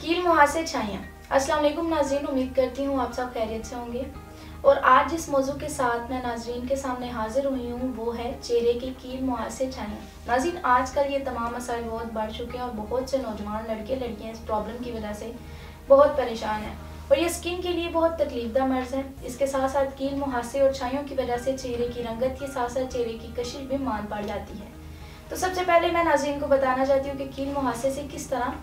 कील मुहासे छाइयाँ। अस्सलाम वालेकुम नाज़रीन, उम्मीद करती हूँ आप सब खैरियत से होंगे। और आज जिस मौजू के साथ मैं नाज़रीन के सामने हाजिर हुई हूँ वो है चेहरे की कील मुहासे छाइयाँ। नाज़रीन, आजकल ये तमाम मसाइल बहुत बढ़ चुके हैं और बहुत से नौजवान लड़के लड़कियाँ इस प्रॉब्लम की वजह से बहुत परेशान हैं और ये स्किन के लिए बहुत तकलीफदा मर्ज है। इसके साथ साथ कील मुहासे और छाइयों की वजह से चेहरे की रंगत के साथ साथ चेहरे की कशिश भी मान पड़ जाती है। तो सबसे पहले मैं नाज़रीन को बताना चाहती हूँ कि कील मुहासे से किस तरह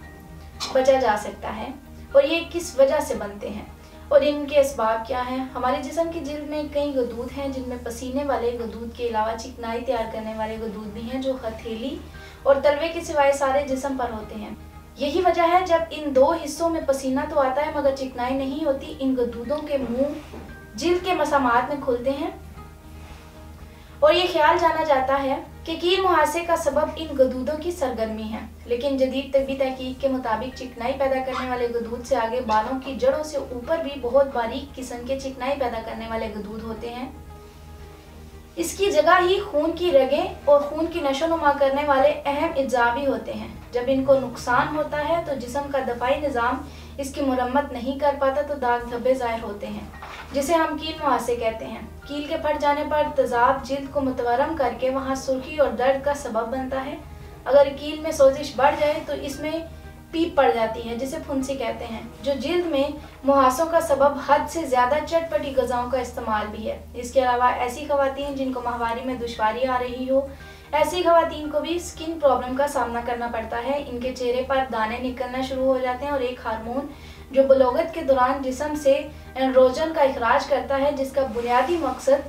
बचा जा सकता है और ये किस वजह से बनते हैं और इनके असबाब क्या हैं। हमारे जिस्म की जिल्द में कई गदूद हैं जिनमें पसीने वाले गदूद के अलावा चिकनाई तैयार करने वाले गदूद भी हैं जो हथेली और तलवे के सिवाय सारे जिस्म पर होते हैं। यही वजह है जब इन दो हिस्सों में पसीना तो आता है मगर चिकनाई नहीं होती। इन गदूदों के मुंह जिल्द के मसामात में खुलते हैं और ये ख्याल जाना जाता है कि कील मुहासे का सबब इन गदूदों की सरगर्मी है, लेकिन जदीद तबी तहकीक के मुताबिक चिकनाई पैदा करने वाले गदूद से आगे बालों की जड़ों से ऊपर भी बहुत बारीक किस्म के चिकनाई पैदा करने वाले गदूद होते हैं। इसकी जगह ही खून की रगें और खून की नशोनुमा करने वाले अहम अज्जा भी होते हैं। जब इनको नुकसान होता है तो जिस्म का दफाई निज़ाम इसकी मुरम्मत नहीं कर पाता तो दाग धब्बे ज़ाहिर होते हैं जिसे हम कील मुहासे कहते हैं। कील के फट जाने पर तेजाब जिल्द को मुतवरम करके वहाँ सुर्खी और दर्द का सबब बनता है। अगर कील में सोजिश बढ़ जाए तो इसमें पीप पड़ जाती है जिसे फुंसी कहते हैं, जो जिल्द में मुहासों का सबब हद से ज़्यादा चटपटी ग़िज़ाओं का इस्तेमाल भी है। इसके अलावा ऐसी ख़वातीन जिनको माहवारी में दुश्वारी आ रही हो, ऐसी ख़वातीन को भी स्किन प्रॉब्लम का सामना करना पड़ता है। इनके चेहरे पर दाने निकलना शुरू हो जाते हैं और एक हार्मोन जो बलोगत के दौरान जिस्म से एंड्रोजन का इखराज करता है जिसका बुनियादी मकसद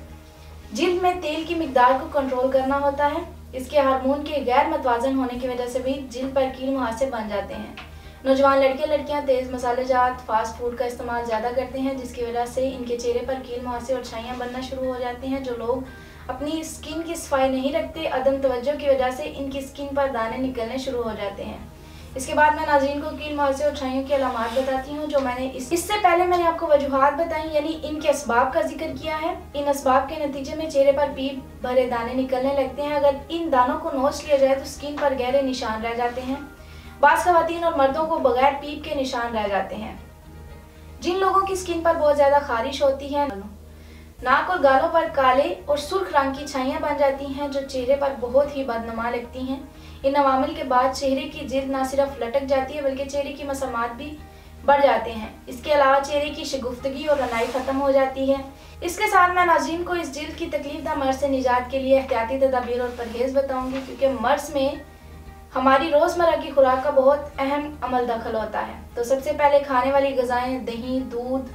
जिल्द में तेल की मिकदार को कंट्रोल करना होता है। इसके हार्मोन के गैर मतवाजन होने की वजह से भी जिल्द पर कील मुहासे बन जाते हैं। नौजवान लड़के लड़कियां तेज़ मसालेजात फास्ट फूड का इस्तेमाल ज़्यादा करते हैं जिसकी वजह से इनके चेहरे पर कील मुहासे और छाइयाँ बनना शुरू हो जाती हैं। जो लोग अपनी स्किन की सफाई नहीं रखते, अदम तवज्जो की वजह से इनकी स्किन पर दाने निकलने शुरू हो जाते हैं। इसके बाद मैं नाज़रीन को कील मुहासे और छाइयों की अलामात बताती हूँ जो मैंने इससे पहले मैंने आपको वजूहात बताई यानी इनके असबाब का जिक्र किया है। इन असबाब के नतीजे में चेहरे पर पीप भरे दाने निकलने लगते हैं। अगर इन दानों को नोच लिया जाए तो स्किन पर गहरे निशान रह जाते हैं। बाज़ ख़वातीन और मर्दों को बगैर पीप के निशान रह जाते हैं। जिन लोगों की स्किन पर बहुत ज़्यादा खारिश होती है, नाक और गालों पर काले और सुर्ख रंग की छाइयाँ बन जाती हैं जो चेहरे पर बहुत ही बदनुमा लगती हैं। इन अवामिल के बाद चेहरे की जिल्द न सिर्फ लटक जाती है बल्कि चेहरे की मसामात भी बढ़ जाते हैं। इसके अलावा चेहरे की शगुफ्तगी और रनाई ख़त्म हो जाती है। इसके साथ मैं नाज़रीन को इस जिल्द की तकलीफदा मर्ज से निजात के लिए एहतियाती तदाबीर और परहेज़ बताऊँगी क्योंकि मर्ज में हमारी रोज़मर्रा की खुराक का बहुत अहम अमल दखल होता है। तो सबसे पहले खाने वाली ग़िज़ाएँ दही, दूध,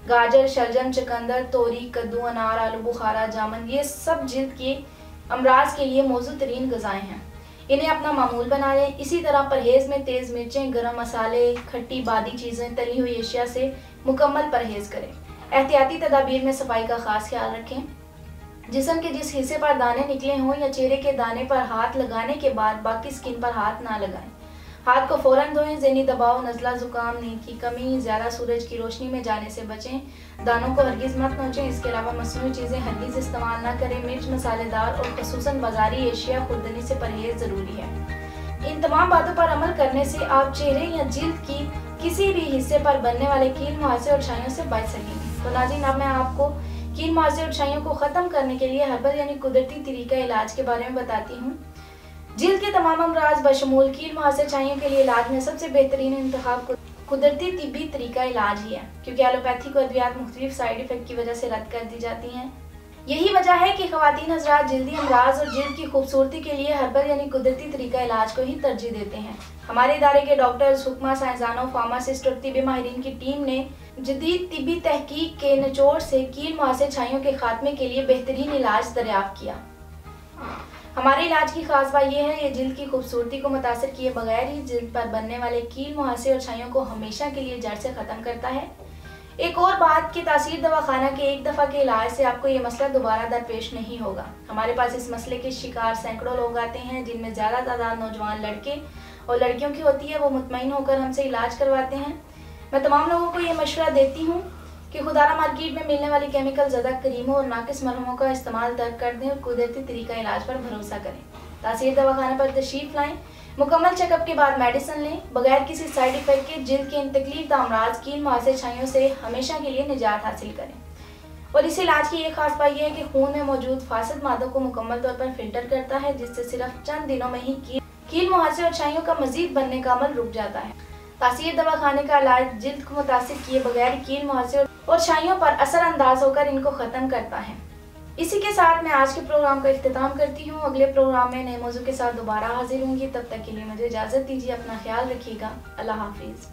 गाजर, शलजम, चुकंदर, तोरी, कद्दू, अनार, आलू बुखारा, जामुन, ये सब जिल्द के अमराज के लिए मौजूद तरीन ग़िज़ाएँ हैं। इन्हें अपना मामूल बना लें। इसी तरह परहेज़ में तेज़ मिर्चें, गरम मसाले, खट्टी बादी चीज़ें, तली हुई अशिया से मुकम्मल परहेज़ करें। एहतियाती तदाबीर में सफाई का ख़ास ख्याल रखें। जिस्म के जिस हिस्से पर दाने निकले हों या चेहरे के दाने पर हाथ लगाने के बाद बाकी स्किन पर हाथ ना लगाएं। हाथ को फ़ौरन धोएं। ज़हनी दबाव, नज़ला, ज़ुकाम, नींद की कमी, ज़्यादा सूरज की रोशनी में जाने से बचें। दानों को हरगिज़ मत नोचें। इसके अलावा मसनूई चीज़ें हरगिज़ इस्तेमाल ना करें। मिर्च, मसालेदार और ख़ुसूसन बाज़ारी एशिया खुर्दनी से परहेज़ ज़रूरी है। इन तमाम बातों पर अमल करने से आप चेहरे या जिल्द की किसी भी हिस्से पर बनने वाले कील मुहासे और छाइयों से बच सकेंगे। तो नाज़रीन, अब मैं आपको कील मुहासे और छाइयों को ख़त्म करने के लिए हर्बल यानी कुदरती तरीका इलाज के बारे में बताती हूँ। जिल्द के तमाम अमराज बशमूल कील मुहासे छाइयों के लिए इलाज में सबसे बेहतरीन इंतखाब कुदरती तिब्बी तरीका इलाज ही है क्योंकि एलोपैथिक अद्वियात मुख्तलिफ साइड इफ़ेक्ट की वजह से रद्द कर दी जाती हैं। यही वजह है कि ख़वातीन हज़रात जिल्दी अमराज और जिल्द की खूबसूरती के लिए हर्बल यानी कुदरती तरीका इलाज को ही तरजीह देते हैं। हमारे इदारे के डॉक्टर्स, हुक्मा, साइंसदानों, फार्मासिस्ट और तिब्बी माहिरीन की टीम ने जदीद तिब्बी तहकीक के निचोड़ से कील मुहासे छाइयों के खात्मे के लिए बेहतरीन इलाज दरियाफ्त किया। हमारे इलाज की खास बात यह है ये जिल्द की खूबसूरती को मुतासर किए बगैर ही जिल्द पर बनने वाले कील मुहासे और छाइयों को हमेशा के लिए जड़ से ख़त्म करता है। एक और बात कि तासीर दवाखाना के एक दफ़ा के इलाज से आपको ये मसला दोबारा दरपेश नहीं होगा। हमारे पास इस मसले के शिकार सैकड़ों लोग आते हैं जिनमें ज़्यादा तादाद नौजवान लड़के और लड़कियों की होती है। वो मुतमईन होकर हमसे इलाज करवाते हैं। मैं तमाम लोगों को ये मशवरा देती हूँ कि खुदारा मार्केट में मिलने वाली केमिकल ज़्यादा करीमों और नाकिस मरहमों का इस्तेमाल तर्क कर दें और कुदरती तरीका इलाज पर भरोसा करें। तासीर दवाखाना पर तशरीफ़ लाएँ। मुकम्मल चेकअप के बाद मेडिसिन लें। बगैर किसी साइड इफेक्ट के जल्द के इन तकलीफ अमराज कील मुआसे छाइयों से हमेशा के लिए निजात हासिल करें। और इस इलाज की एक खास बात यह है कि खून में मौजूद फासिद मादों को मुकम्मल तौर पर फिल्टर करता है, जिससे सिर्फ चंद दिनों में ही कील मुहासे और छाइयों का मजीद बनने का अमल रुक जाता है। तासीर दवा खाने का इलाज जिल्द को मुतासिर किए बगैर कील मुहासे और छाइयों पर असरअंदाज होकर इनको खत्म करता है। इसी के साथ मैं आज के प्रोग्राम का इख्तिताम करती हूँ। अगले प्रोग्राम में नए मौजू के साथ दोबारा हाजिर होंगी। तब तक के लिए मुझे इजाज़त दीजिए। अपना ख्याल रखिएगा। अल्लाह हाफिज़।